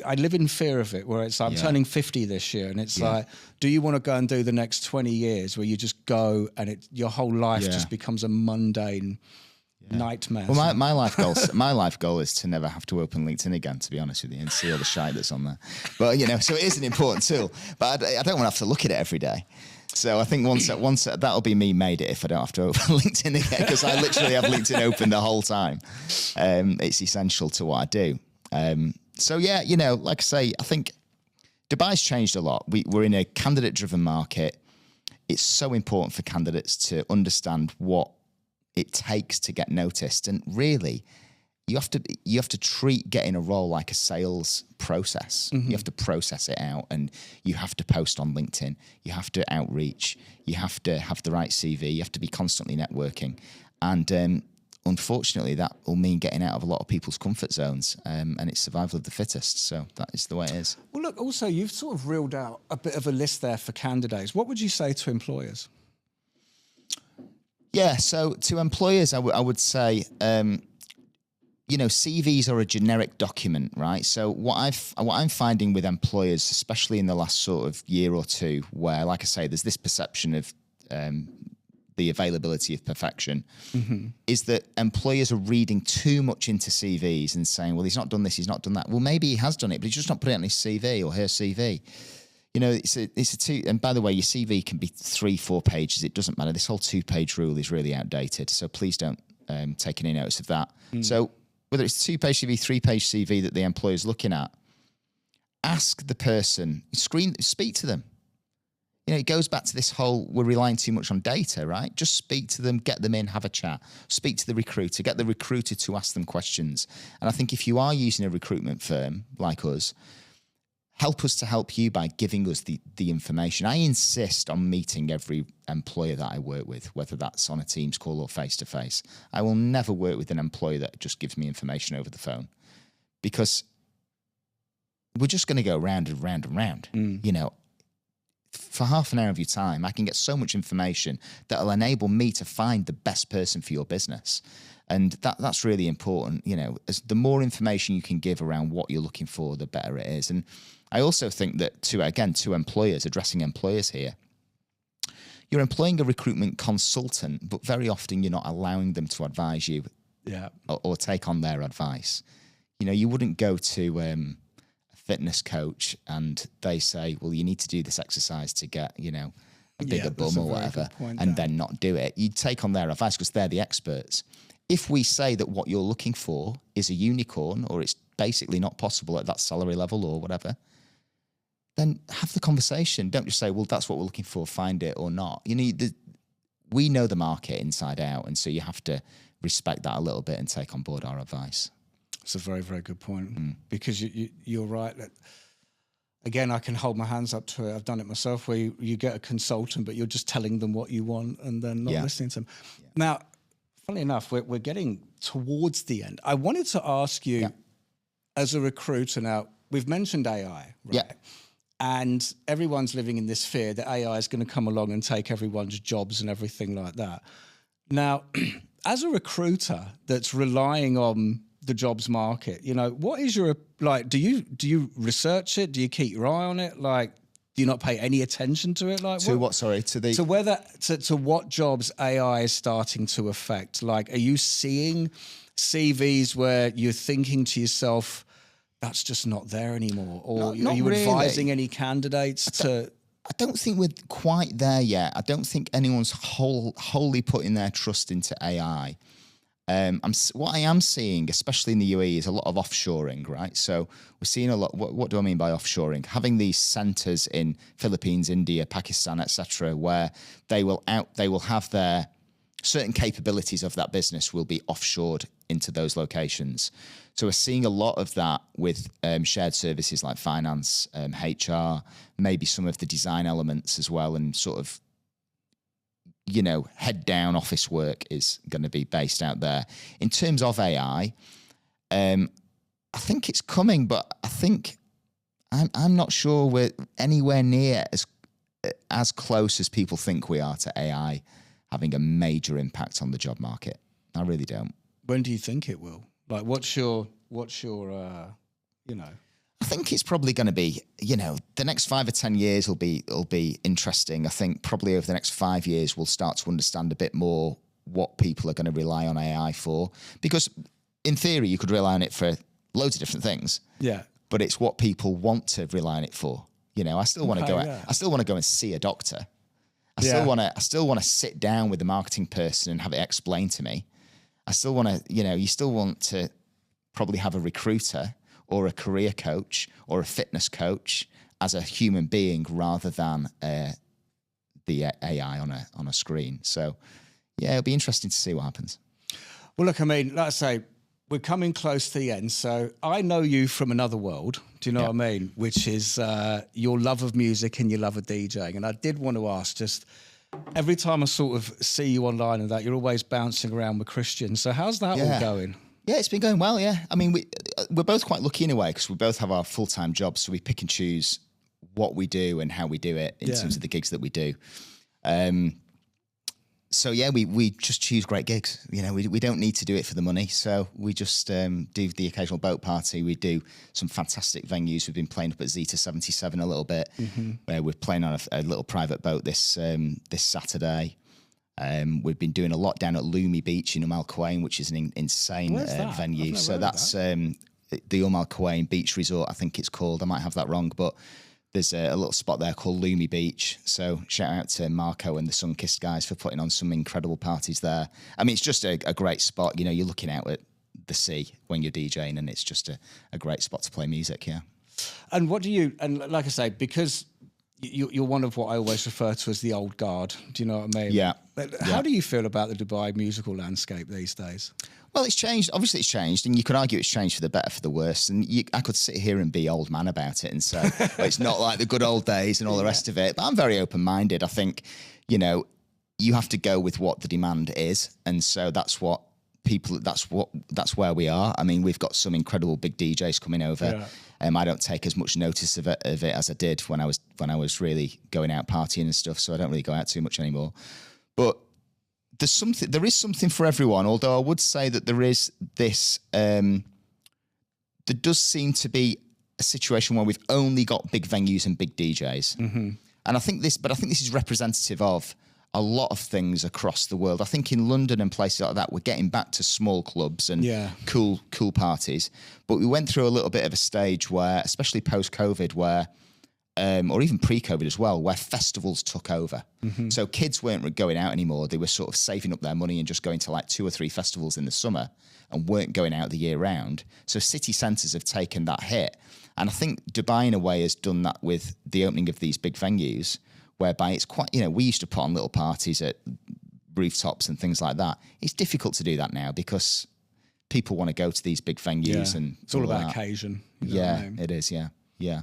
I live in fear of it, where it's like, I'm turning 50 this year, and it's like, do you want to go and do the next 20 years where you just go and your whole life just becomes a mundane nightmare? Well, my life goal is to never have to open LinkedIn again, to be honest with you, and see all the shite that's on there. But so it is an important tool. But I don't want to have to look at it every day. So I think once that'll be me made it if I don't have to open LinkedIn again, because I literally have LinkedIn open the whole time. It's essential to what I do. So like I say, I think Dubai's changed a lot. We're in a candidate-driven market. It's so important for candidates to understand what it takes to get noticed, and really, you have to treat getting a role like a sales process. Mm-hmm. You have to process it out, and you have to post on LinkedIn. You have to outreach. You have to have the right CV. You have to be constantly networking. And unfortunately, that will mean getting out of a lot of people's comfort zones, and it's survival of the fittest. So that is the way it is. Well, look, also, you've sort of reeled out a bit of a list there for candidates. What would you say to employers? Yeah, so to employers, I would say... CVs are a generic document, right? So what I'm finding with employers, especially in the last sort of year or two, where, like I say, there's this perception of the availability of perfection, is that employers are reading too much into CVs and saying, well, he's not done this, he's not done that. Well, maybe he has done it, but he's just not put it on his CV or her CV. It's a two, and by the way, your CV can be 3-4 pages. It doesn't matter. This whole 2-page rule is really outdated. So please don't take any notice of that. So whether it's 2-page CV, 3-page CV that the employer's looking at, ask the person, speak to them. It goes back to this whole, we're relying too much on data, right? Just speak to them, get them in, have a chat. Speak to the recruiter, get the recruiter to ask them questions. And I think if you are using a recruitment firm like us, help us to help you by giving us the information. I insist on meeting every employer that I work with, whether that's on a Teams call or face-to-face. I will never work with an employer that just gives me information over the phone, because we're just going to go round and round and round. For half an hour of your time, I can get so much information that will enable me to find the best person for your business. And that's really important. As the more information you can give around what you're looking for, the better it is. And I also think that to employers, addressing employers here, you're employing a recruitment consultant, but very often you're not allowing them to advise you or take on their advice. You wouldn't go to a fitness coach and they say, well, you need to do this exercise to get, a bigger bum or whatever, and then not do it. You take on their advice because they're the experts. If we say that what you're looking for is a unicorn, or it's basically not possible at that salary level or whatever, then have the conversation. Don't just say, well, that's what we're looking for, find it or not. We know the market inside out, and so you have to respect that a little bit and take on board our advice. It's a very, very good point, because you're right. That, again, I can hold my hands up to it. I've done it myself, where you get a consultant, but you're just telling them what you want and then not listening to them. Yeah. Now, funnily enough, we're getting towards the end. I wanted to ask you, as a recruiter, now, we've mentioned AI, right? Yeah. And everyone's living in this fear that AI is going to come along and take everyone's jobs and everything like that. Now, as a recruiter that's relying on the jobs market, what is your, do you research it? Do you keep your eye on it? Do you not pay any attention to it? To what? Sorry, to what jobs AI is starting to affect? Are you seeing CVs where you're thinking to yourself, that's just not there anymore? Or are you advising any candidates to... I don't think we're quite there yet. I don't think anyone's wholly putting their trust into AI. What I am seeing, especially in the UAE, is a lot of offshoring, right? So we're seeing a lot. What do I mean by offshoring? Having these centers in Philippines, India, Pakistan, etc., where they will have their certain capabilities of that business will be offshored into those locations. So we're seeing a lot of that with shared services like finance, HR, maybe some of the design elements as well, and sort of, head down office work is going to be based out there. In terms of AI, I think it's coming, but I think I'm not sure we're anywhere near as close as people think we are to AI having a major impact on the job market. I really don't. When do you think it will? Like, what's your you know? I think it's probably going to be, the next 5 or 10 years will be interesting. I think probably over the next 5 years, we'll start to understand a bit more what people are going to rely on AI for. Because in theory, you could rely on it for loads of different things. Yeah. But it's what people want to rely on it for. I still want to go. Yeah. I still want to go and see a doctor. I still want to sit down with the marketing person and have it explained to me. I still want to, you still want to probably have a recruiter or a career coach or a fitness coach as a human being rather than the AI on a screen. So, yeah, it'll be interesting to see what happens. Well, look, I mean, like I say, we're coming close to the end. So I know you from another world, do you know what I mean? Which is your love of music and your love of DJing. And I did want to ask, just every time I sort of see you online and that, you're always bouncing around with Christians. So how's that all going? Yeah, it's been going well, yeah. I mean, we're both quite lucky in a way because we both have our full-time jobs, so we pick and choose what we do and how we do it in terms of the gigs that we do. So, yeah, we just choose great gigs. We don't need to do it for the money, so we just do the occasional boat party. We do some fantastic venues. We've been playing up at Zeta 77 a little bit. Where we're playing on a little private boat this Saturday. We've been doing a lot down at Loomy Beach in Quain, which is an insane venue. So that's the Quain Beach Resort, I think it's called. I might have that wrong, but there's a little spot there called Loomy Beach. So shout out to Marco and the Sunkissed guys for putting on some incredible parties there. I mean, it's just a great spot. You're looking out at the sea when you're DJing, and it's just a great spot to play music, yeah. And like I say, because you're one of what I always refer to as the old guard. Do you know what I mean? Yeah. How do you feel about the Dubai musical landscape these days? Well, it's changed. Obviously, it's changed, and you could argue it's changed for the better, for the worse. And I could sit here and be old man about it and say well, it's not like the good old days and all the rest of it. But I'm very open-minded. I think, you have to go with what the demand is, and so that's where we are. I mean, we've got some incredible big DJs coming over. Yeah. I don't take as much notice of it as I did when I was really going out partying and stuff. So I don't really go out too much anymore. But there is something for everyone. Although I would say that there is this. There does seem to be a situation where we've only got big venues and big DJs, and I think this is representative of a lot of things across the world. I think in London and places like that, we're getting back to small clubs and cool parties. But we went through a little bit of a stage where, especially post-COVID, where, or even pre-COVID as well, where festivals took over. So kids weren't going out anymore. They were sort of saving up their money and just going to like 2 or 3 festivals in the summer and weren't going out the year round. So city centres have taken that hit. And I think Dubai, in a way, has done that with the opening of these big venues, whereby it's quite, we used to put on little parties at rooftops and things like that. It's difficult to do that now because people want to go to these big venues and it's all about occasion. It is. Yeah.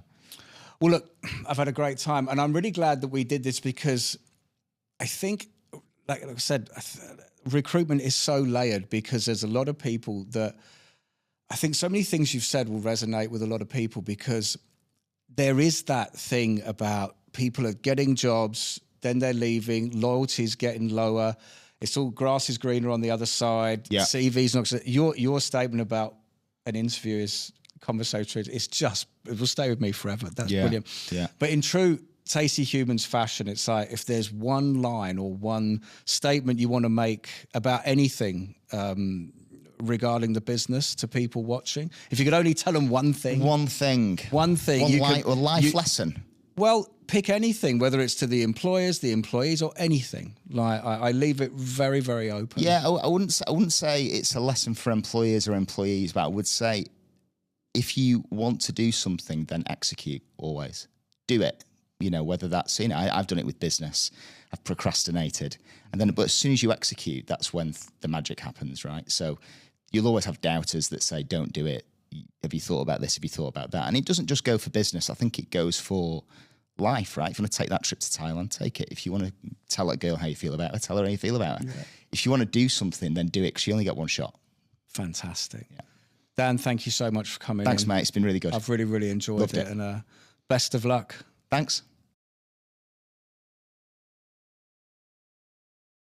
Well, look, I've had a great time, and I'm really glad that we did this because I think, like I said, recruitment is so layered because there's a lot of people that I think so many things you've said will resonate with a lot of people because there is that thing about people are getting jobs, then they're leaving, loyalty's getting lower. It's all grass is greener on the other side. Yeah. CV's not. Your statement about an interview is conversatory. It will stay with me forever. That's brilliant. Yeah. But in true Tasty Humans fashion, it's like if there's one line or one statement you want to make about anything regarding the business to people watching, if you could only tell them one thing, life lesson. Well, pick anything, whether it's to the employers, the employees, or anything. Like I leave it very, very open. Yeah, I wouldn't say it's a lesson for employers or employees, but I would say if you want to do something, then execute. Always do it. Whether that's I've done it with business. I've procrastinated, but as soon as you execute, that's when the magic happens, right? So you'll always have doubters that say, "Don't do it. Have you thought about this? Have you thought about that?" And it doesn't just go for business. I think it goes for life, right? If you want to take that trip to Thailand, take it. If you want to tell a girl how you feel about her, tell her how you feel about her. Yeah. If you want to do something, then do it because you only get one shot. Fantastic. Yeah. Dan, thank you so much for coming Thanks, in. mate. It's been really good. I've really, really enjoyed it. And best of luck. Thanks.